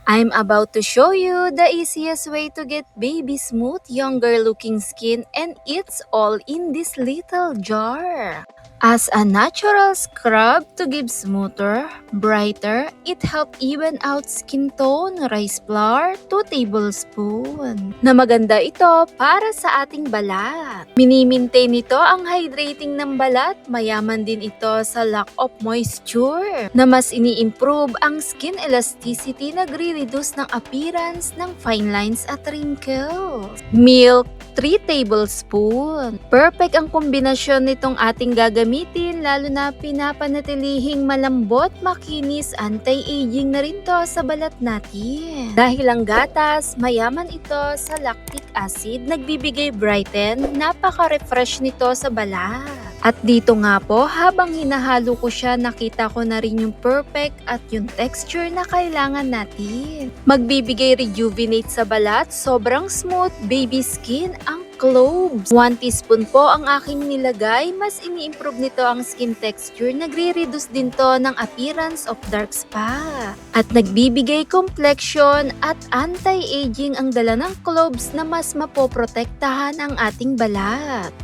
I'm about to show you the easiest way to get baby smooth, younger looking skin, and it's all in this little jar. As a natural scrub to give smoother, brighter, it help even out skin tone, rice flour, 2 tablespoon. Na maganda ito para sa ating balat. Mini-maintain nito ang hydrating ng balat, mayaman din ito sa lack of moisture, na mas ini-improve ang skin elasticity, nagre-reduce ng appearance ng fine lines at wrinkles. Milk, 3 tablespoon. Perfect ang kombinasyon nitong ating gagamitin, lalo na pinapanatilihing malambot, makinis, anti-aging na rin to sa balat natin. Dahil ang gatas, mayaman ito sa lactic acid, nagbibigay brighten, napaka-refresh nito sa balat. At dito nga po, habang hinahalo ko siya, nakita ko na rin yung perfect at yung texture na kailangan natin. Magbibigay rejuvenate sa balat, sobrang smooth, baby skin, ang cloves. 1 teaspoon po ang aking nilagay, mas ini-improve nito ang skin texture, nagre-reduce din to ng appearance of dark spot. At nagbibigay complexion at anti-aging ang dala ng cloves na mas mapoprotektahan ang ating balat.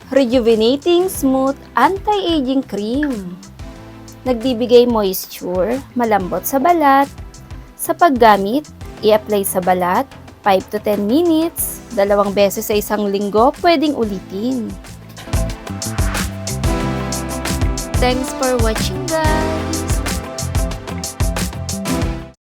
Rejuvenating Smooth Anti-Aging Cream. Nagbibigay moisture, malambot sa balat. Sa paggamit, i-apply sa balat, 5 to 10 minutes, 2 beses sa isang linggo, pwedeng ulitin. Thanks for watching, guys!